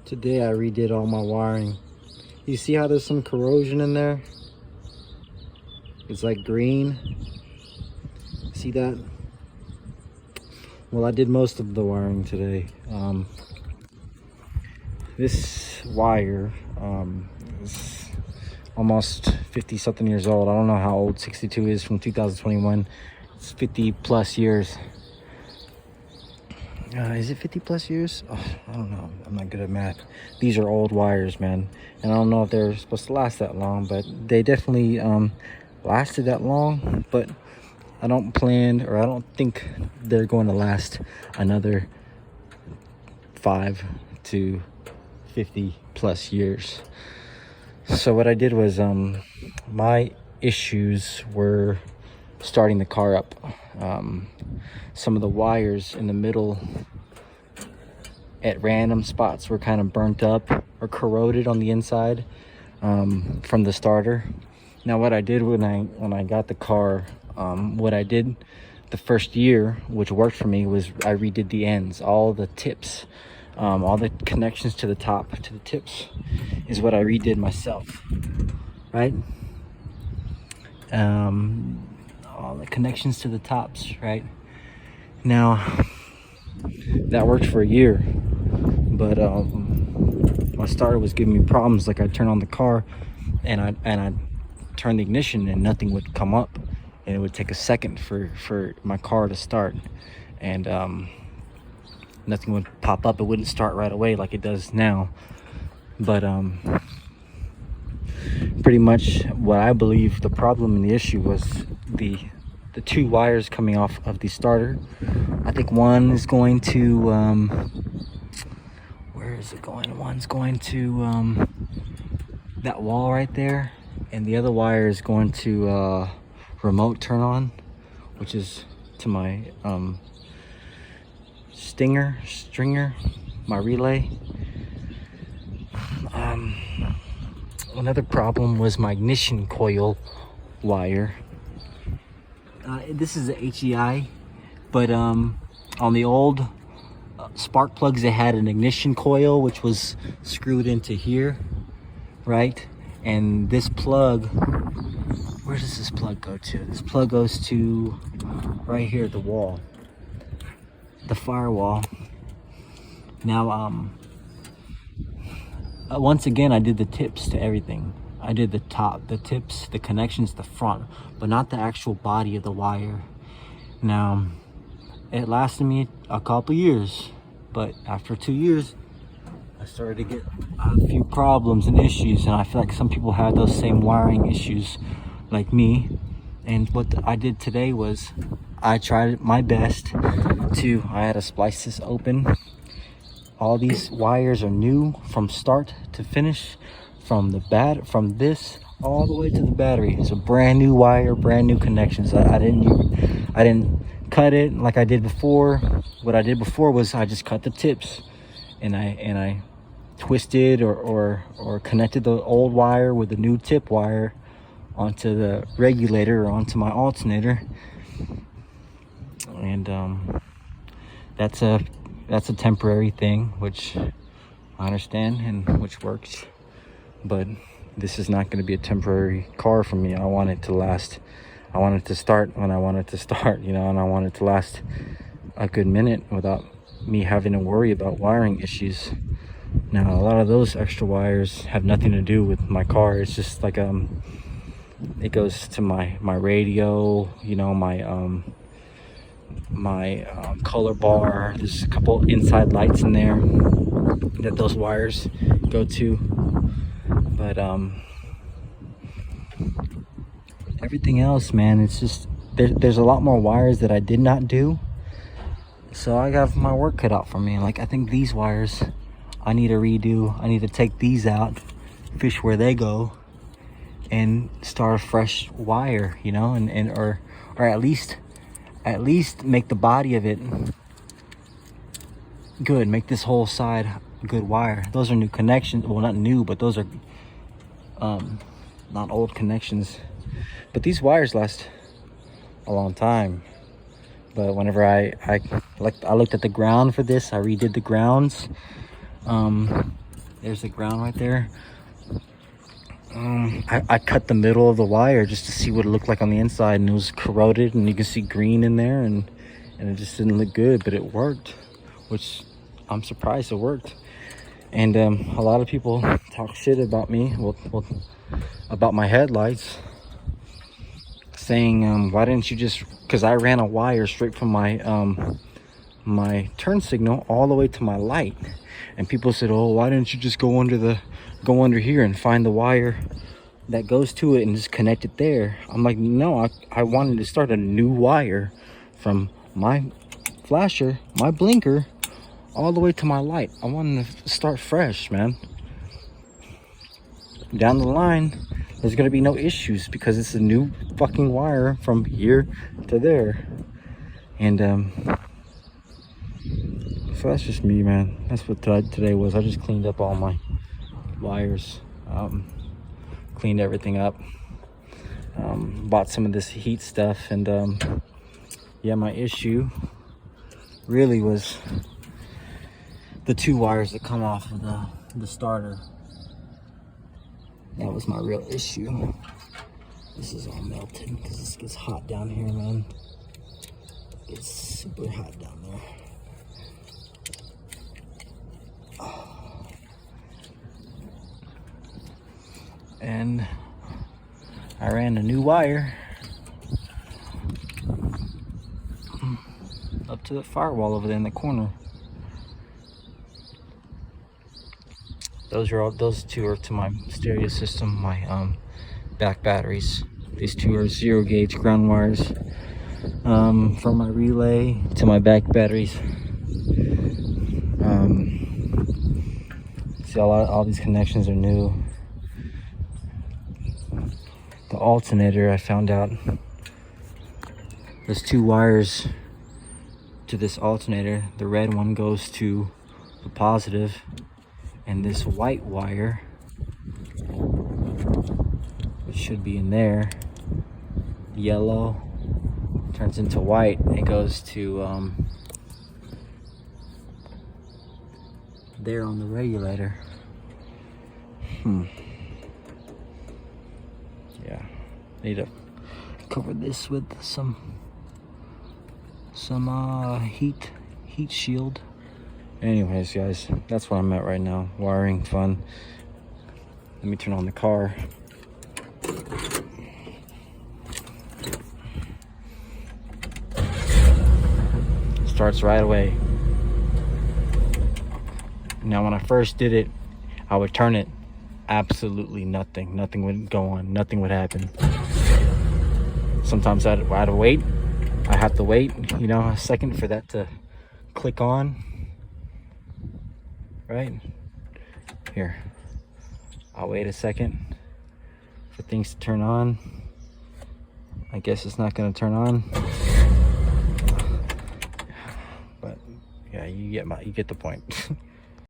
Today I redid all my wiring. You see how there's some corrosion in there? It's like green. See that? Well, I did most of the wiring today. This wire is almost 50 something years old. I don't know how old 62 is from 2021. It's 50 plus years. Is it 50 plus years? Oh, I don't know. I'm not good at math. These are old wires, man. And I don't know if they're supposed to last that long, but they definitely lasted that long. But I don't think they're going to last another 5 to 50 plus years. So what I did was my issues were starting the car up. Some of the wires in the middle at random spots were kind of burnt up or corroded on the inside from the starter. Now what I did when I got the car, what I did the first year, which worked for me, was I redid the ends, all the tips, all the connections to the top, to the tips, is what I redid myself, right? All the connections to the tops, right? Now that worked for a year, but my starter was giving me problems. Like I'd turn on the car and I'd turn the ignition and nothing would come up, and it would take a second for my car to start, and nothing would pop up. It wouldn't start right away like it does now. But pretty much what I believe the problem and the issue was the two wires coming off of the starter. I think one is going to where is it going? One's going to that wall right there, and the other wire is going to remote turn on, which is to my stringer, my relay. Another problem was my ignition coil wire. This is a HEI, but on the old spark plugs, they had an ignition coil which was screwed into here, right? And this plug, where does this plug go to? This plug goes to right here at the wall, the firewall. Now once again, I did the tips to everything. I did the top, the tips, the connections, the front, but not the actual body of the wire. Now, it lasted me a couple years, but after 2 years, I started to get a few problems and issues, and I feel like some people have those same wiring issues like me. And what I did today was I tried my best to, I had to splice this open. All these wires are new from start to finish, from this all the way to the battery. It's a brand new wire, brand new connections. I didn't cut it like I did before. What I did before was I just cut the tips, and I twisted or connected the old wire with the new tip wire onto the regulator or onto my alternator, and that's a temporary thing, which I understand and which works. But this is not going to be a temporary car for me. I want it to last. I want it to start when I want it to start, and I want it to last a good minute without me having to worry about wiring issues. Now, a lot of those extra wires have nothing to do with my car. It's just like it goes to my radio, my color bar. There's a couple inside lights in there that those wires go to, but everything else, man, it's just there's a lot more wires that I did not do, so I got my work cut out for me. Like, I think these wires I need to redo. I need to take these out, fish where they go, and start a fresh wire, or at least make the body of it good. Make this whole side good wire. Those are new connections. Well, not new, but those are not old connections. But these wires last a long time. But whenever I looked at the ground for this, I redid the grounds. There's the ground right there. I cut the middle of the wire just to see what it looked like on the inside, and it was corroded, and you can see green in there, and it just didn't look good, but it worked, which I'm surprised it worked. And a lot of people talk shit about me, well, about my headlights, saying, why didn't you just, because I ran a wire straight from my my turn signal all the way to my light, and people said, oh, why didn't you just go under here and find the wire that goes to it and just connect it there? I'm like, no, I wanted to start a new wire from my flasher, my blinker, all the way to my light. I wanted to start fresh, man. Down the line, there's gonna be no issues because it's a new fucking wire from here to there. And so that's just me, man. That's what today was. I just cleaned up all my wires, cleaned everything up, bought some of this heat stuff, and yeah, my issue really was the 2 wires that come off of the starter. That was my real issue. This is all melted because this gets hot down here, man. It's super hot down there. And I ran a new wire up to the firewall over there in the corner. Those 2 are to my stereo system, my back batteries. These 2 are 0 gauge ground wires from my relay to my back batteries. See, all these connections are new. The alternator, I found out there's 2 wires to this alternator. The red one goes to the positive, and this white wire, which should be in there, yellow turns into white. It goes to there on the regulator. Yeah, need to cover this with some heat shield. Anyways, guys, that's where I'm at right now. Wiring fun. Let me turn on the car. Starts right away. Now, when I first did it, I would turn it, absolutely nothing would go on, nothing would happen. Sometimes I'd wait. I have to wait, a second for that to click on. Right here, I'll wait a second for things to turn on. I guess it's not going to turn on, but yeah, you get the point.